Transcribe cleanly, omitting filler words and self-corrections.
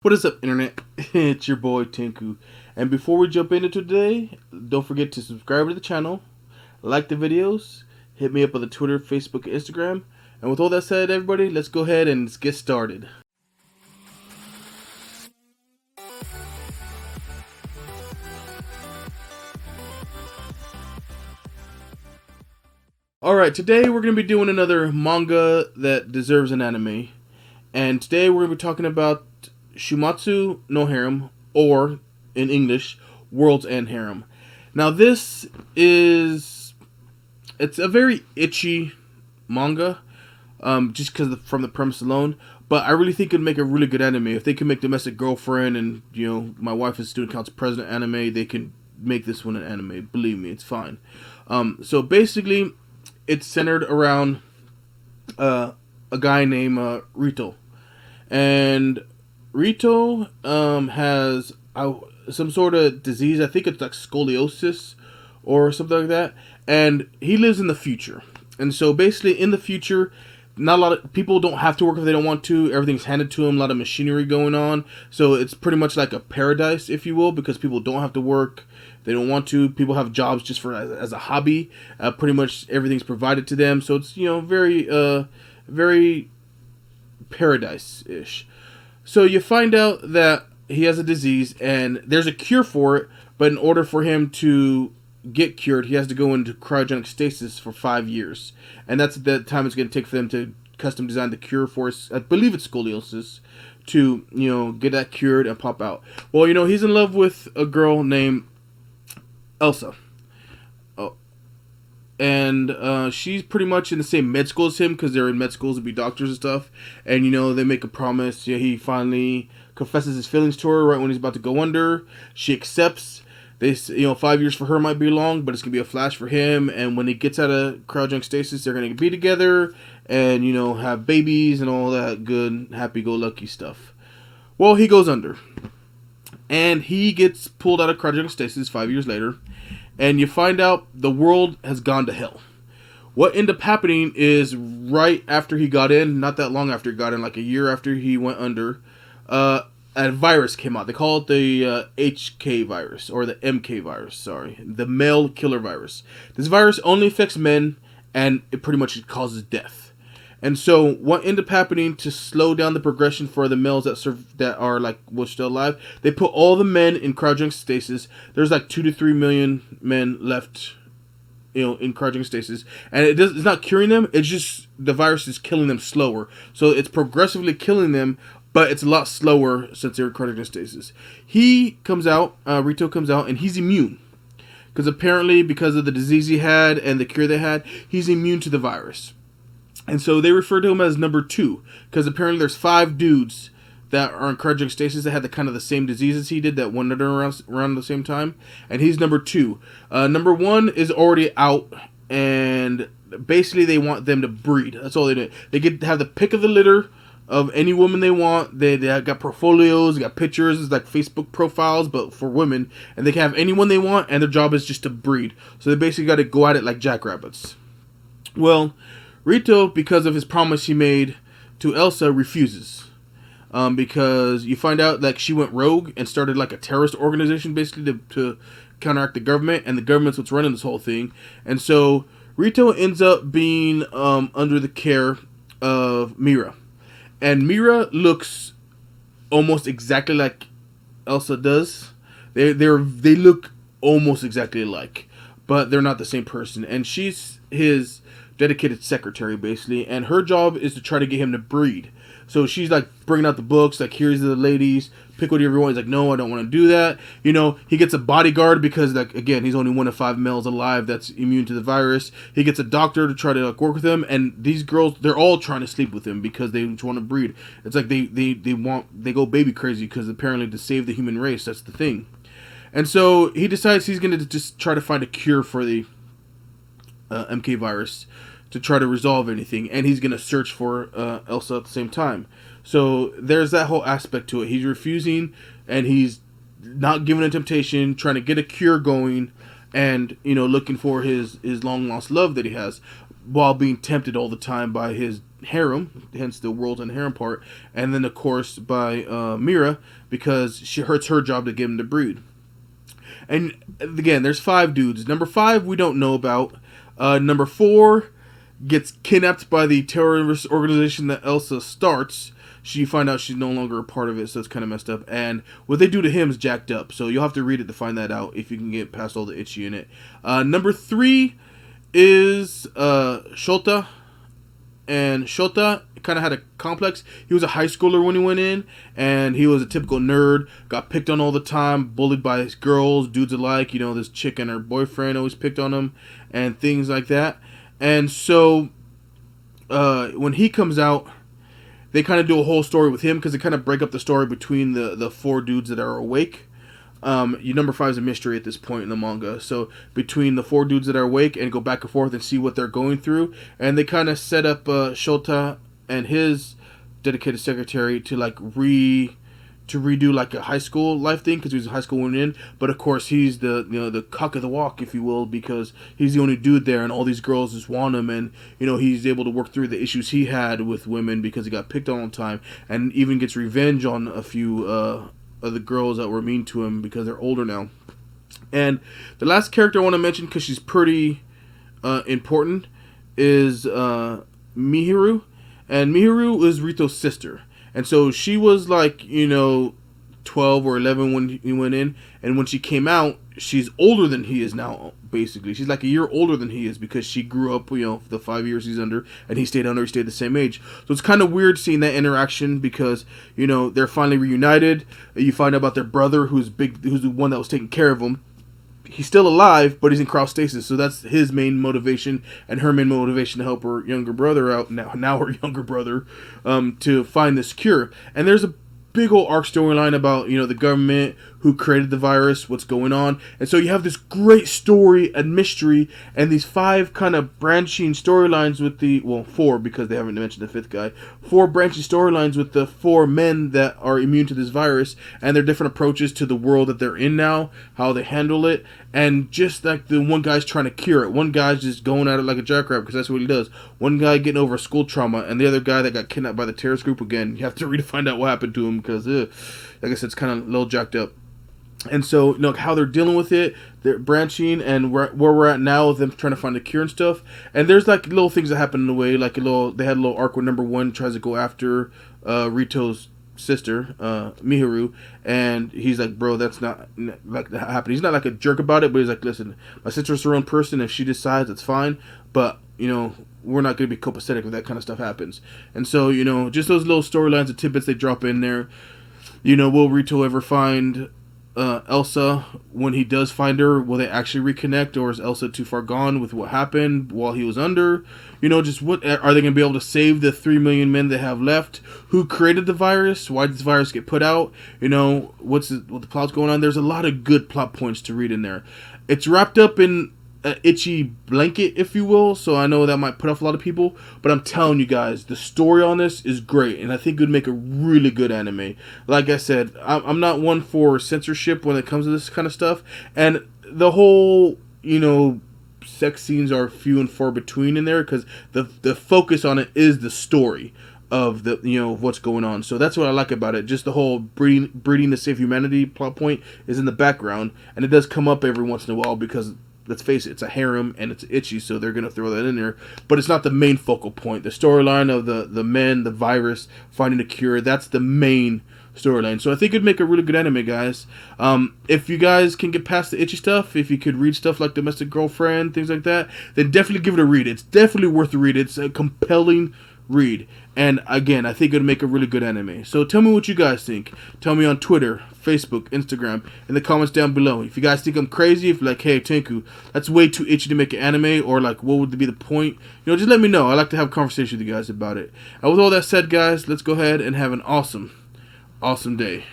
What is up, Internet? It's your boy Tanku. And before we jump into today, don't forget to subscribe to the channel, like the videos, hit me up on the Twitter, Facebook, and Instagram. And with all that said, everybody, let's go ahead and let's get started. Alright, today we're going to be doing another manga that deserves an anime. And today we're going to be talking about Shuumatsu no Harem, or in English, World's End Harem. Now it's a very itchy manga, just because from the premise alone. But I really think it'd make a really good anime. If they can make Domestic Girlfriend and, My Wife is Student Council President anime, they can make this one an anime. Believe me, it's fine. So basically, it's centered around a guy named Rito. And Rito has some sort of disease. I think it's like scoliosis or something like that. And he lives in the future. And so basically in the future, not a lot of people don't have to work if they don't want to. Everything's handed to them, a lot of machinery going on. So it's pretty much like a paradise, if you will, because people don't have to work. They don't want to. People have jobs just for as a hobby. Pretty much everything's provided to them. So it's, very paradise-ish. So you find out that he has a disease and there's a cure for it, but in order for him to get cured, he has to go into cryogenic stasis for 5 years. And that's the time it's going to take for them to custom design the cure for his, I believe it's scoliosis, to, get that cured and pop out. Well, he's in love with a girl named Elsa. And she's pretty much in the same med school as him, because they're in med schools to be doctors and stuff. And, they make a promise. Yeah, he finally confesses his feelings to her right when he's about to go under. She accepts. 5 years for her might be long, but it's going to be a flash for him. And when he gets out of cryogenic stasis, they're going to be together and, have babies and all that good, happy-go-lucky stuff. Well, he goes under. And he gets pulled out of cryogenic stasis 5 years later. And you find out the world has gone to hell. What ended up happening is right after he got in, not that long after he got in, like a year after he went under, a virus came out. They call it the HK virus, or the MK virus, sorry. The male killer virus. This virus only affects men, and it pretty much causes death. And so what ended up happening to slow down the progression for the males that are still alive, they put all the men in cryogenic stasis. There's 2 to 3 million men left, in cryogenic stasis, and it's not curing them. It's just the virus is killing them slower. So it's progressively killing them, but it's a lot slower since they're in cryogenic stasis. He comes out, Rito comes out, and he's immune. Because apparently, because of the disease he had and the cure they had, he's immune to the virus. And so they refer to him as number 2, because apparently there's 5 dudes that are in cryogenic stasis that had the same disease as he did, that went under around the same time, and he's number 2. Number 1 is already out, and basically they want them to breed. That's all they do. They get to have the pick of the litter of any woman they want. They got portfolios, they got pictures, it's like Facebook profiles, but for women, and they can have anyone they want, and their job is just to breed. So they basically got to go at it like jackrabbits. Well, Rito, because of his promise he made to Elsa, refuses. Because you find out she went rogue and started a terrorist organization basically to counteract the government, and the government's what's running this whole thing. And so Rito ends up being under the care of Mira. And Mira looks almost exactly like Elsa does. They look almost exactly alike, but they're not the same person. And she's his dedicated secretary, basically, and her job is to try to get him to breed. So she's bringing out the books, here's the ladies, pick whatever you want. He's no, I don't want to do that. He gets a bodyguard because again, he's only 1 of 5 males alive that's immune to the virus. He gets a doctor to try to work with him, and these girls, they're all trying to sleep with him because they just want to breed. It's they go baby crazy because apparently to save the human race, that's the thing. And so he decides he's going to just try to find a cure for the MK virus, to try to resolve anything, and he's going to search for Elsa at the same time. So there's that whole aspect to it. He's refusing, and he's not giving a temptation, trying to get a cure going, and looking for his long lost love that he has, while being tempted all the time by his Harem, hence the world and harem part, and then of course by Mira because she hurts her job to get him to breed. And again, there's 5 dudes. Number 5 we don't know about. Number 4 gets kidnapped by the terrorist organization that Elsa starts. She find out she's no longer a part of it, so it's kind of messed up. And what they do to him is jacked up. So you'll have to read it to find that out if you can get past all the itchy in it. Number 3 is Shota. And Shota kind of had a complex. He was a high schooler when he went in, and he was a typical nerd. Got picked on all the time, bullied by his girls, dudes alike. You know, this chick and her boyfriend always picked on him, and things like that. And so when he comes out, they kind of do a whole story with him because they kind of break up the story between the 4 dudes that are awake. Number 5 is a mystery at this point in the manga. So between the 4 dudes that are awake and go back and forth and see what they're going through, and they kind of set up Shota and his dedicated secretary to redo like a high school life thing because he was a high school when in. But of course he's the cock of the walk, if you will, because he's the only dude there, and all these girls just want him, and he's able to work through the issues he had with women because he got picked on all the time, and even gets revenge on a few of the girls that were mean to him because they're older now. And the last character I want to mention because she's pretty important is Mihiru. And Mihiru is Rito's sister. And so she was like, 12 or 11 when he went in. And when she came out, she's older than he is now, basically. She's like a year older than he is because she grew up, the 5 years he's under. And he stayed the same age. So it's kind of weird seeing that interaction because, they're finally reunited. You find out about their brother who's the one that was taking care of him. He's still alive, but he's in cryostasis, so that's his main motivation, and her main motivation to help her younger brother out, now her younger brother, to find this cure. And there's a big old arc storyline about, the government, who created the virus, what's going on. And so you have this great story and mystery, and these 5 kind of branching storylines with 4, because they haven't mentioned the 5th guy. 4 branching storylines with the 4 men that are immune to this virus, and their different approaches to the world that they're in now, how they handle it, and just like the one guy's trying to cure it. One guy's just going at it like a jackrabbit, because that's what he does. One guy getting over school trauma, and the other guy that got kidnapped by the terrorist group again. You have to read to find out what happened to him, because, like I said, it's kind of a little jacked up. And so, how they're dealing with it, they're branching, and where we're at now with them trying to find a cure and stuff. And there's like little things that happen in the way, like they had a little arc where number 1 tries to go after Rito's sister, Mihiru, and he's like, bro, that's not like that happened. He's not like a jerk about it, but he's like, listen, my sister's her own person. If she decides, it's fine, but we're not going to be copacetic if that kind of stuff happens. And so, just those little storylines and tidbits they drop in there. Will Rito ever find Elsa? When he does find her, will they actually reconnect, or is Elsa too far gone with what happened while he was under? Just what are they going to be able to save the 3 million men they have left? Who created the virus? Why did this virus get put out? What the plot's going on? There's a lot of good plot points to read in there. It's wrapped up in an itchy blanket, if you will, so I know that might put off a lot of people, but I'm telling you guys, the story on this is great, and I think it would make a really good anime. Like I said, I'm not one for censorship when it comes to this kind of stuff, and the whole, sex scenes are few and far between in there, because the focus on it is the story of the what's going on. So that's what I like about it. Just the whole breeding to save humanity plot point is in the background, and it does come up every once in a while because, let's face it, it's a harem and it's itchy, so they're going to throw that in there. But it's not the main focal point. The storyline of the men, the virus, finding a cure, that's the main storyline. So I think it'd make a really good anime, guys. If you guys can get past the itchy stuff, if you could read stuff like Domestic Girlfriend, things like that, then definitely give it a read. It's definitely worth the read. It's a compelling read. And again, I think it'd make a really good anime. So tell me what you guys think. Tell me on Twitter, Facebook, Instagram, in the comments down below. If you guys think I'm crazy, if you're like, hey, Tanku, that's way too itchy to make an anime, or like, what would be the point? Just let me know. I like to have a conversation with you guys about it. And with all that said, guys, let's go ahead and have an awesome day.